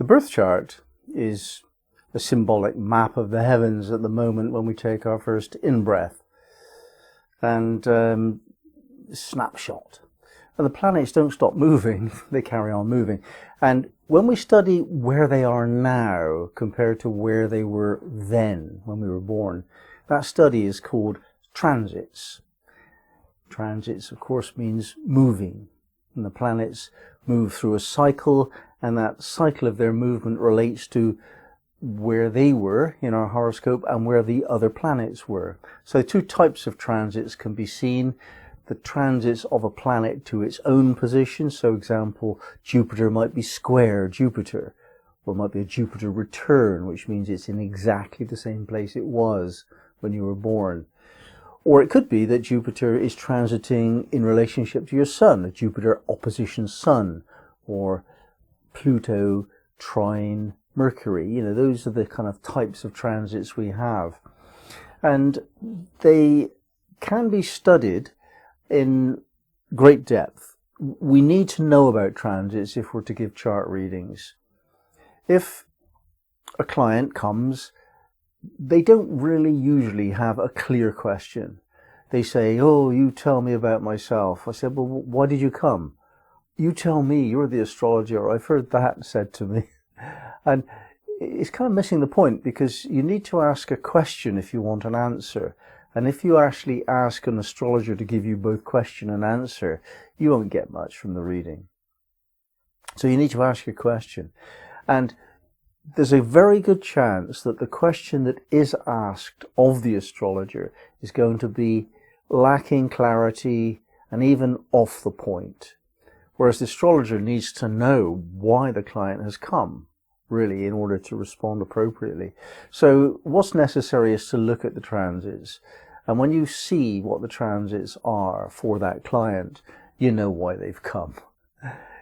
The birth chart is a symbolic map of the heavens at the moment when we take our first in-breath, and snapshot. And the planets don't stop moving, they carry on moving. And when we study where they are now compared to where they were then, when we were born, that study is called transits. Transits, of course, means moving. And the planets move through a cycle, and that cycle of their movement relates to where they were in our horoscope and where the other planets were. So two types of transits can be seen. The transits of a planet to its own position. So, example, Jupiter might be square Jupiter, or it might be a Jupiter return, which means it's in exactly the same place it was when you were born. Or it could be that Jupiter is transiting in relationship to your Sun, a Jupiter opposition Sun, or Pluto trine Mercury. You know, those are the kind of types of transits we have. And they can be studied in great depth. We need to know about transits if we're to give chart readings. If a client comes, they don't really usually have a clear question. They say, "Oh, you tell me about myself." I said, "Well, why did you come?" "You tell me, you're the astrologer. I've heard that said to me." And it's kind of missing the point, because you need to ask a question if you want an answer. And if you actually ask an astrologer to give you both question and answer, you won't get much from the reading. So you need to ask your question. And there's a very good chance that the question that is asked of the astrologer is going to be lacking clarity and even off the point. Whereas the astrologer needs to know why the client has come, really, in order to respond appropriately. So what's necessary is to look at the transits. And when you see what the transits are for that client, you know why they've come.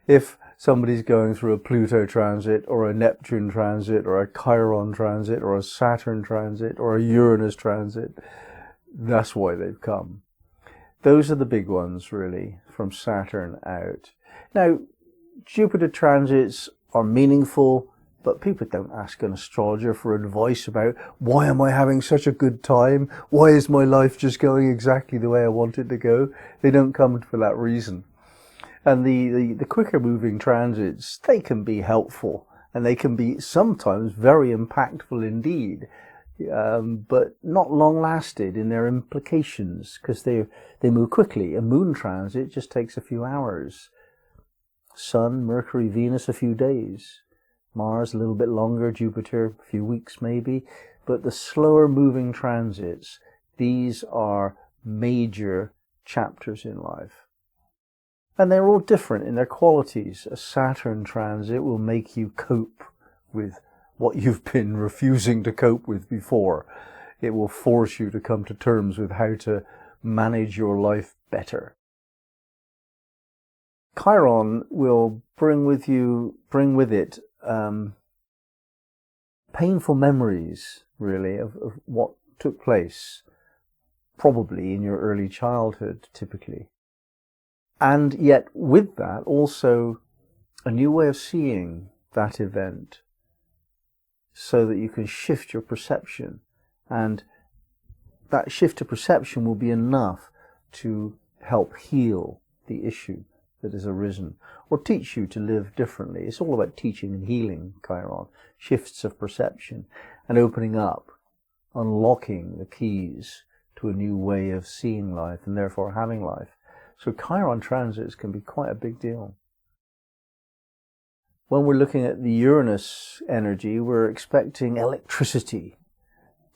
If somebody's going through a Pluto transit, or a Neptune transit, or a Chiron transit, or a Saturn transit, or a Uranus transit, that's why they've come. Those are the big ones, really, from Saturn out. Now, Jupiter transits are meaningful, but people don't ask an astrologer for advice about, why am I having such a good time? Why is my life just going exactly the way I want it to go? They don't come for that reason. And the quicker moving transits, they can be helpful, and they can be sometimes very impactful indeed, but not long lasted in their implications, because they move quickly. A moon transit just takes a few hours. Sun, Mercury, Venus, a few days. Mars, a little bit longer. Jupiter, a few weeks maybe. But the slower moving transits, these are major chapters in life. And they're all different in their qualities. A Saturn transit will make you cope with what you've been refusing to cope with before. It will force you to come to terms with how to manage your life better. Chiron will bring with it painful memories, really, of what took place, probably in your early childhood, typically. And yet, with that, also a new way of seeing that event, so that you can shift your perception. And that shift to perception will be enough to help heal the issue that has arisen, or teach you to live differently. It's all about teaching and healing, Chiron. Shifts of perception and opening up, unlocking the keys to a new way of seeing life and therefore having life. So Chiron transits can be quite a big deal. When we're looking at the Uranus energy, we're expecting electricity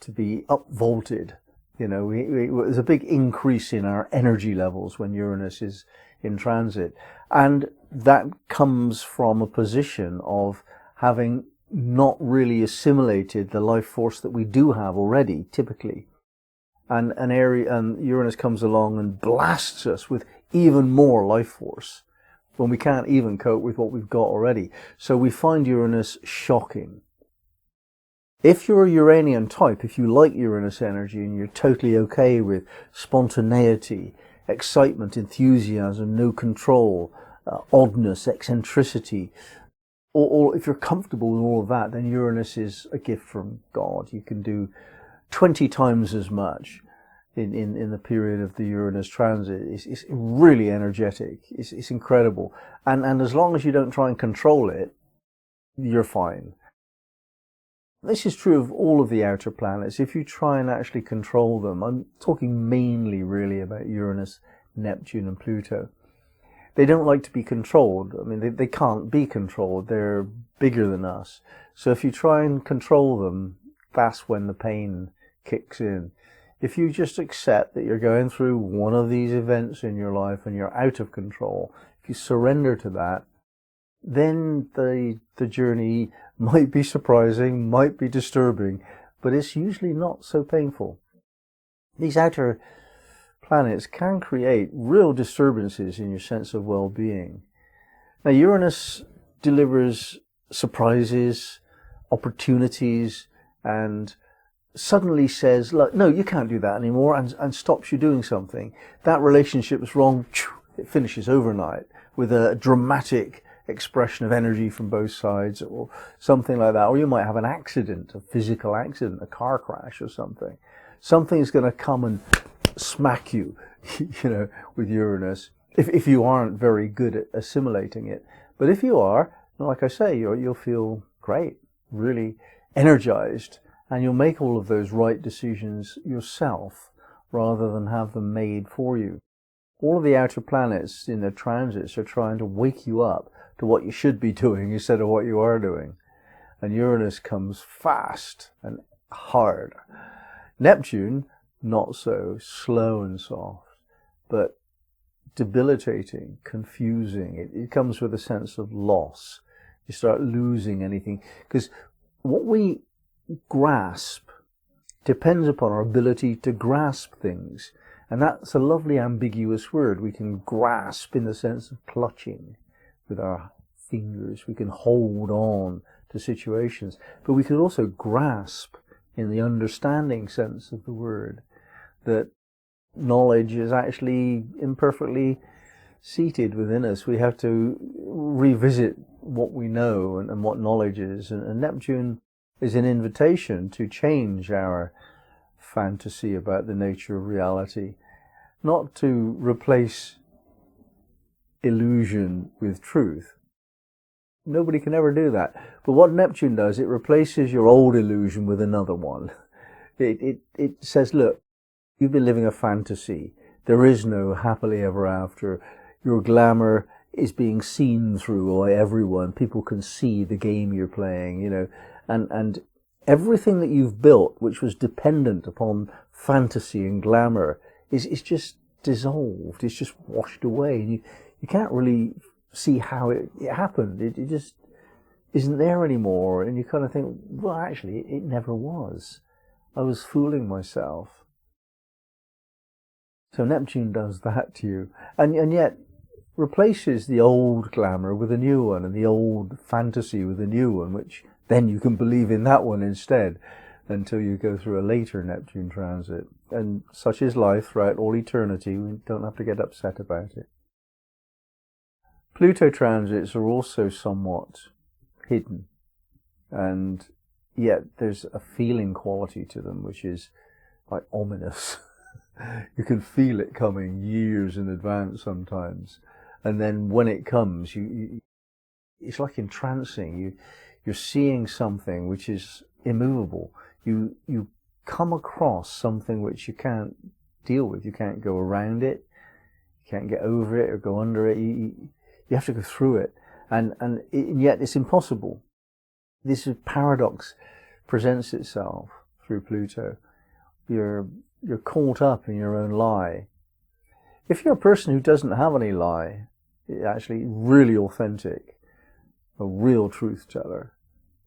to be upvolted. You know, there's a big increase in our energy levels when Uranus is in transit. And that comes from a position of having not really assimilated the life force that we do have already, typically. And Uranus comes along and blasts us with even more life force when we can't even cope with what we've got already. So we find Uranus shocking. If you're a Uranian type, if you like Uranus energy and you're totally okay with spontaneity, excitement, enthusiasm, no control, oddness, eccentricity, or if you're comfortable with all of that, then Uranus is a gift from God. You can do 20 times as much in the period of the Uranus transit. It's really energetic. It's incredible. And as long as you don't try and control it, you're fine. This is true of all of the outer planets. If you try and actually control them, I'm talking mainly really about Uranus, Neptune and Pluto. They don't like to be controlled. I mean, they can't be controlled. They're bigger than us. So if you try and control them, that's when the pain kicks in. If you just accept that you're going through one of these events in your life and you're out of control, if you surrender to that, then the journey might be surprising, might be disturbing, but it's usually not so painful. These outer planets can create real disturbances in your sense of well-being. Now, Uranus delivers surprises, opportunities, and suddenly says, look, no, you can't do that anymore, and stops you doing something. That relationship is wrong. It finishes overnight with a dramatic expression of energy from both sides, or something like that. Or you might have an accident, a physical accident, a car crash or something. Something's going to come and smack you, with Uranus, if you aren't very good at assimilating it. But if you are, like I say, you'll feel great, really energized, and you'll make all of those right decisions yourself rather than have them made for you. All of the outer planets in their transits are trying to wake you up to what you should be doing instead of what you are doing. And Uranus comes fast and hard. Neptune, not so, slow and soft, but debilitating, confusing. It comes with a sense of loss. You start losing anything. Because what we grasp depends upon our ability to grasp things. And that's a lovely ambiguous word. We can grasp in the sense of clutching with our fingers. We can hold on to situations. But we can also grasp in the understanding sense of the word, that knowledge is actually imperfectly seated within us. We have to revisit what we know and what knowledge is. And Neptune is an invitation to change our fantasy about the nature of reality, not to replace illusion with truth. Nobody can ever do that. But what Neptune does, it replaces your old illusion with another one. It says, look, you've been living a fantasy. There is no happily ever after. Your glamour is being seen through by everyone. People can see the game you're playing, and everything that you've built, which was dependent upon fantasy and glamour, is just dissolved. It's just washed away. You can't really see how it happened. It just isn't there anymore. And you kind of think, well, actually, it never was. I was fooling myself. So Neptune does that to you. And yet replaces the old glamour with a new one, and the old fantasy with a new one, which then you can believe in that one instead, until you go through a later Neptune transit. And such is life throughout all eternity. We don't have to get upset about it. Pluto transits are also somewhat hidden, and yet there's a feeling quality to them which is like ominous. You can feel it coming years in advance sometimes, and then when it comes, it's like entrancing. You're seeing something which is immovable. You come across something which you can't deal with. You can't go around it. You can't get over it or go under it. You have to go through it, and yet it's impossible. This paradox presents itself through Pluto. You're caught up in your own lie. If you're a person who doesn't have any lie, actually really authentic, a real truth teller,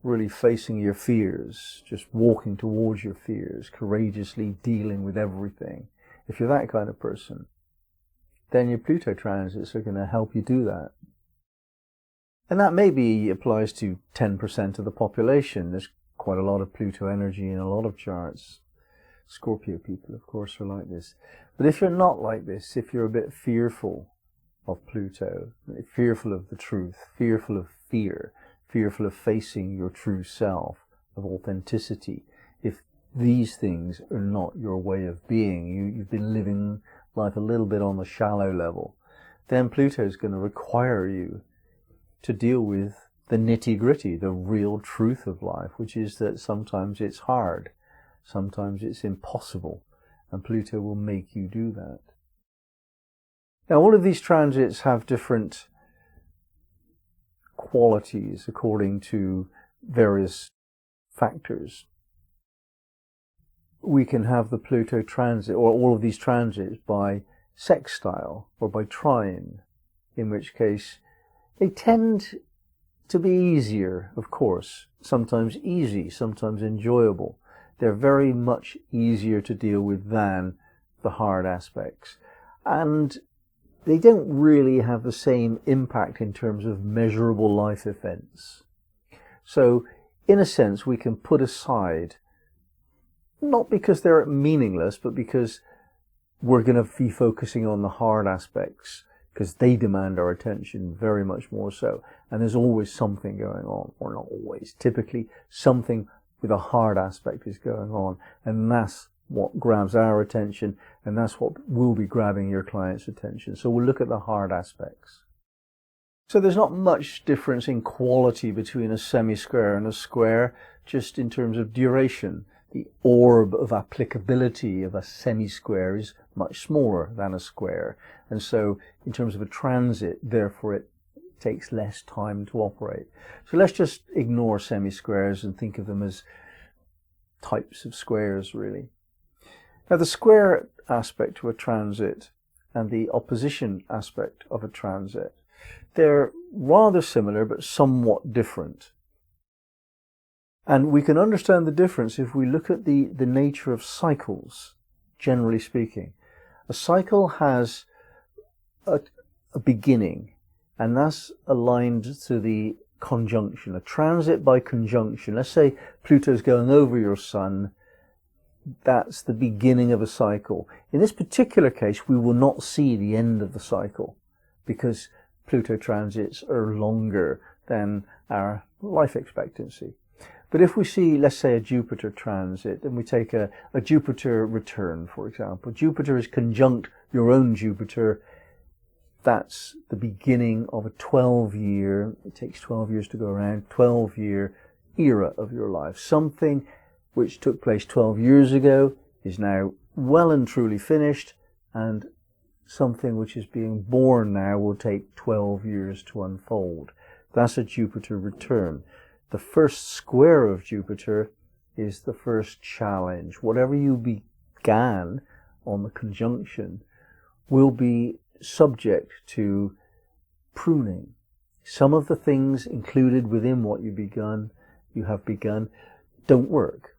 really facing your fears, just walking towards your fears, courageously dealing with everything, if you're that kind of person, then your Pluto transits are going to help you do that. And that maybe applies to 10% of the population. There's quite a lot of Pluto energy in a lot of charts. Scorpio people, of course, are like this. But if you're not like this, if you're a bit fearful of Pluto, fearful of the truth, fearful of fear, fearful of facing your true self, of authenticity, if these things are not your way of being, you've been living life a little bit on the shallow level, then Pluto is going to require you to deal with the nitty-gritty, the real truth of life, which is that sometimes it's hard, sometimes it's impossible, and Pluto will make you do that. Now, all of these transits have different qualities according to various factors. We can have the Pluto transit, or all of these transits, by sextile or by trine, in which case they tend to be easier, of course, sometimes easy, sometimes enjoyable. They're very much easier to deal with than the hard aspects. And they don't really have the same impact in terms of measurable life events. So, in a sense, we can put aside, not because they're meaningless, but because we're going to be focusing on the hard aspects, because they demand our attention very much more so. And there's always something going on, or not always, typically something with a hard aspect is going on, and that's what grabs our attention, and that's what will be grabbing your client's attention. So we'll look at the hard aspects. So there's not much difference in quality between a semi-square and a square, just in terms of duration. The orb of applicability of a semi-square is much smaller than a square, and so in terms of a transit, therefore it takes less time to operate. So let's just ignore semi-squares and think of them as types of squares, really. Now, the square aspect to a transit and the opposition aspect of a transit, they're rather similar but somewhat different. And we can understand the difference if we look at the nature of cycles, generally speaking. A cycle has a beginning, and that's aligned to the conjunction, a transit by conjunction. Let's say Pluto's going over your sun. That's the beginning of a cycle. In this particular case, we will not see the end of the cycle because Pluto transits are longer than our life expectancy. But if we see, let's say, a Jupiter transit, and we take a Jupiter return, for example. Jupiter is conjunct your own Jupiter. That's the beginning of a 12-year, it takes 12 years to go around, 12-year era of your life. Something which took place 12 years ago is now well and truly finished, and something which is being born now will take 12 years to unfold. That's a Jupiter return. The first square of Jupiter is the first challenge. Whatever you began on the conjunction will be subject to pruning. Some of the things included within what you have begun, don't work.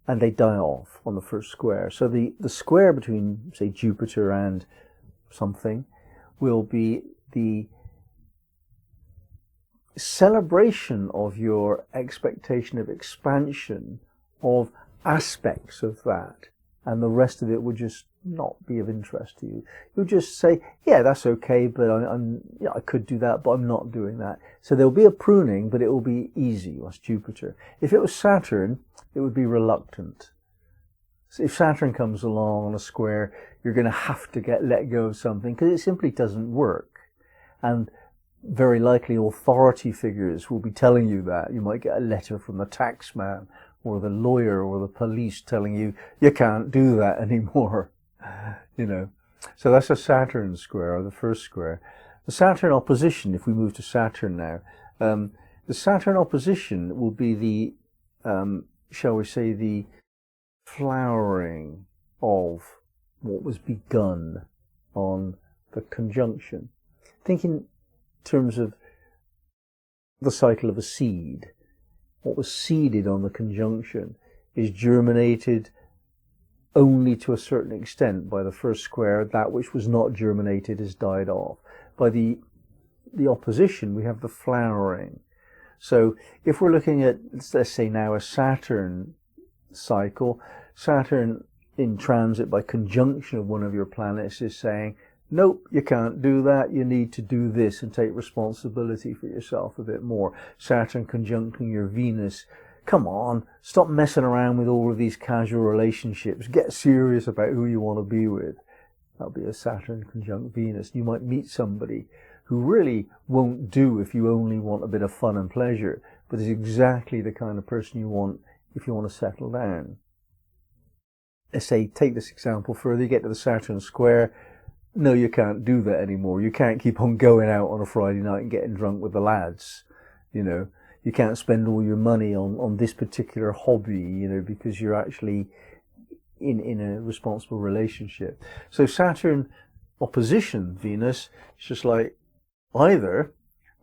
And they die off on the first square. So the square between, say, Jupiter and something will be the celebration of your expectation of expansion of aspects of that, and the rest of it would just not be of interest to you. You'll just say, yeah, that's okay, but I could do that, but I'm not doing that. So there'll be a pruning, but it will be easy. That's Jupiter. If it was Saturn, it would be reluctant. So if Saturn comes along on a square, you're going to have to let go of something because it simply doesn't work. And very likely authority figures will be telling you that. You might get a letter from the taxman or the lawyer or the police telling you, you can't do that anymore. So that's a Saturn square, or the first square. The Saturn opposition, if we move to Saturn now, the Saturn opposition will be the, shall we say, the flowering of what was begun on the conjunction. Think in terms of the cycle of a seed. What was seeded on the conjunction is germinated only to a certain extent by the first square. That which was not germinated has died off. By the opposition, we have the flowering. So if we're looking at, let's say now, a Saturn cycle, Saturn in transit by conjunction of one of your planets is saying, Nope, you can't do that. You need to do this and take responsibility for yourself a bit more. Saturn conjuncting your Venus. Come on, stop messing around with all of these casual relationships. Get serious about who you want to be with. That'll be a Saturn conjunct Venus. You might meet somebody who really won't do if you only want a bit of fun and pleasure, but is exactly the kind of person you want if you want to settle down. Let's say, take this example further, you get to the Saturn square. No, you can't do that anymore. You can't keep on going out on a Friday night and getting drunk with the lads. You know, you can't spend all your money on this particular hobby, you know, because you're actually in a responsible relationship. So Saturn opposition Venus, it's just like either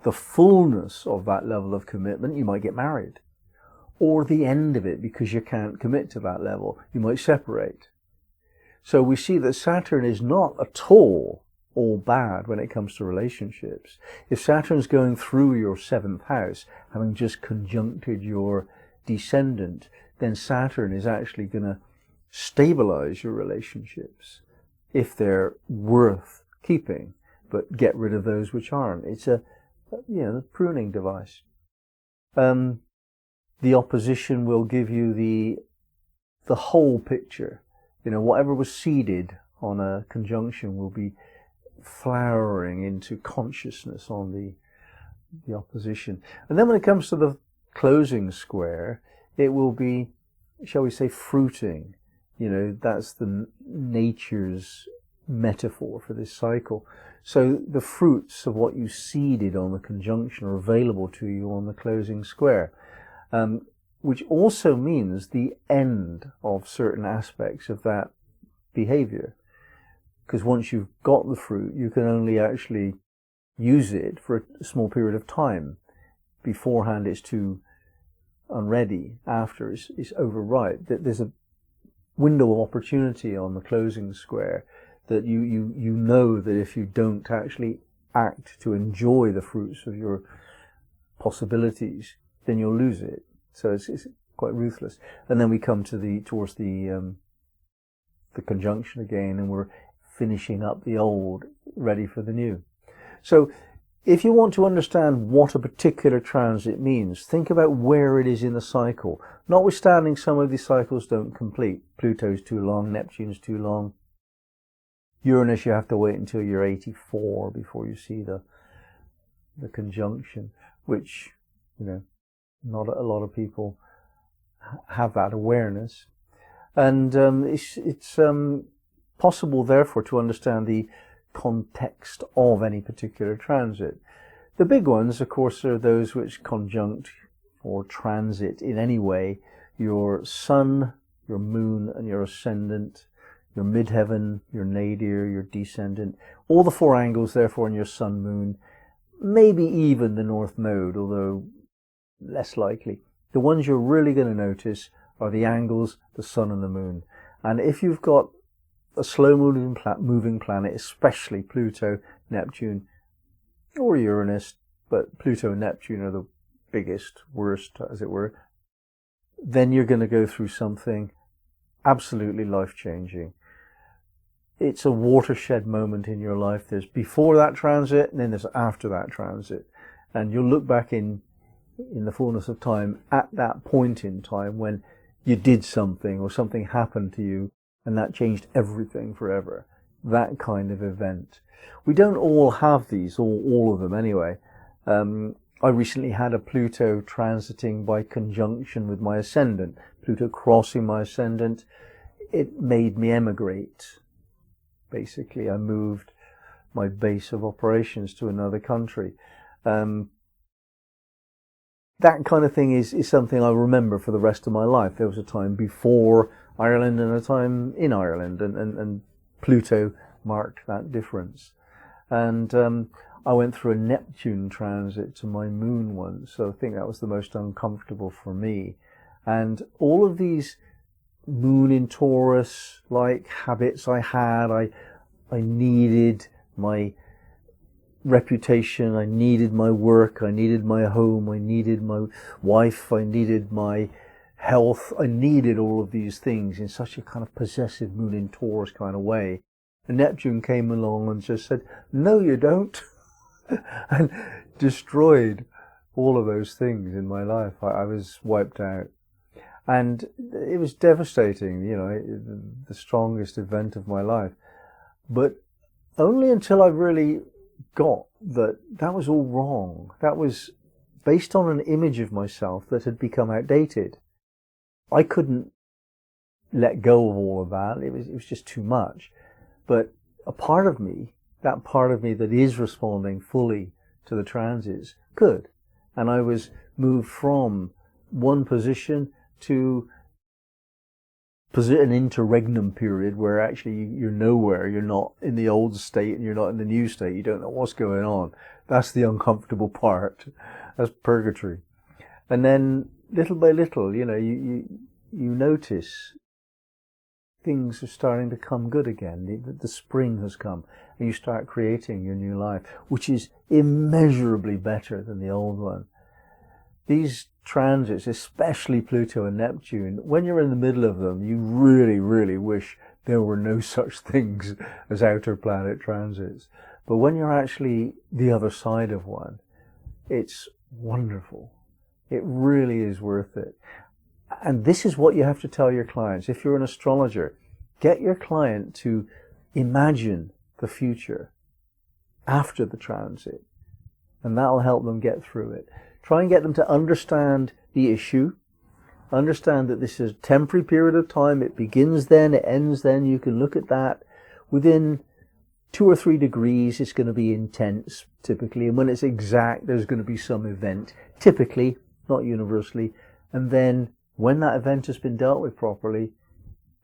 the fullness of that level of commitment, you might get married, or the end of it because you can't commit to that level, you might separate. So we see that Saturn is not at all bad when it comes to relationships. If Saturn's going through your 7th house, having just conjuncted your descendant, then Saturn is actually going to stabilize your relationships if they're worth keeping, but get rid of those which aren't. It's a pruning device. The opposition will give you the whole picture. You know, whatever was seeded on a conjunction will be flowering into consciousness on the opposition. And then when it comes to the closing square, it will be, shall we say, fruiting. You know, that's the nature's metaphor for this cycle. So the fruits of what you seeded on the conjunction are available to you on the closing square. Which also means the end of certain aspects of that behavior. Because once you've got the fruit, you can only actually use it for a small period of time. Beforehand, it's too unready. After, it's overripe. There's a window of opportunity on the closing square that you know that if you don't actually act to enjoy the fruits of your possibilities, then you'll lose it. So it's quite ruthless. And then we come to towards the conjunction again, and we're finishing up the old, ready for the new. So if you want to understand what a particular transit means, think about where it is in the cycle. Notwithstanding some of these cycles don't complete. Pluto's too long, Neptune's too long. Uranus, you have to wait until you're 84 before you see the conjunction, which, you know, not a lot of people have that awareness. And it's possible, therefore, to understand the context of any particular transit. The big ones, of course, are those which conjunct or transit in any way your sun, your moon, and your ascendant, your midheaven, your nadir, your descendant. All the 4 angles, therefore, in your sun, moon, maybe even the north node, although less likely. The ones you're really going to notice are the angles, the sun and the moon. And if you've got a slow moving planet, especially Pluto, Neptune, or Uranus, but Pluto and Neptune are the biggest, worst, as it were, then you're going to go through something absolutely life-changing. It's a watershed moment in your life. There's before that transit, and then there's after that transit. And you'll look back in the fullness of time at that point in time when you did something or something happened to you and that changed everything forever. That kind of event. We don't all have these, or all of them anyway. I recently had a Pluto transiting by conjunction with my ascendant. Pluto crossing my ascendant. It made me emigrate. Basically, I moved my base of operations to another country. That kind of thing is something I remember for the rest of my life. There was a time before Ireland and a time in Ireland, and Pluto marked that difference. And I went through a Neptune transit to my moon once, so I think that was the most uncomfortable for me. And all of these moon in Taurus like habits I had, I needed my reputation, I needed my work, I needed my home, I needed my wife, I needed my health, I needed all of these things in such a kind of possessive moon in Taurus kind of way. And Neptune came along and just said, no, you don't, and destroyed all of those things in my life. I was wiped out. And it was devastating, you know, the strongest event of my life. But only until I really got that that was all wrong. That was based on an image of myself that had become outdated. I couldn't let go of all of that. It was just too much. But a part of me, that part of me that is responding fully to the transits, could. And I was moved from one position to an interregnum period where actually you're nowhere. You're not in the old state and you're not in the new state. You don't know what's going on. That's the uncomfortable part. That's purgatory. And then little by little, you know, you notice things are starting to come good again. The spring has come and you start creating your new life, which is immeasurably better than the old one. These transits, especially Pluto and Neptune, when you're in the middle of them, you really, really wish there were no such things as outer planet transits. But when you're actually the other side of one, it's wonderful. It really is worth it. And this is what you have to tell your clients. If you're an astrologer, get your client to imagine the future after the transit, and that'll help them get through it. Try and get them to understand the issue, understand that this is a temporary period of time. It begins then, it ends then. You can look at that. Within 2 or 3 degrees, it's going to be intense, typically. And when it's exact, there's going to be some event, typically, not universally. And then when that event has been dealt with properly,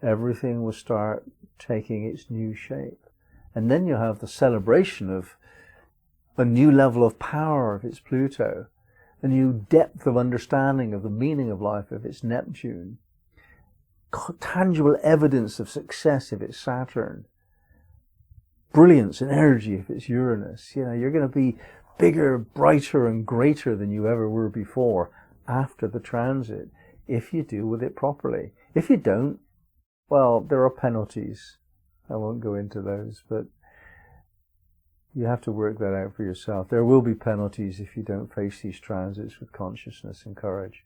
everything will start taking its new shape. And then you'll have the celebration of a new level of power if it's Pluto, a new depth of understanding of the meaning of life if it's Neptune, tangible evidence of success if it's Saturn, brilliance and energy if it's Uranus. You know, you're going to be bigger, brighter and greater than you ever were before after the transit, if you deal with it properly. If you don't, well, there are penalties. I won't go into those, but you have to work that out for yourself. There will be penalties if you don't face these transits with consciousness and courage.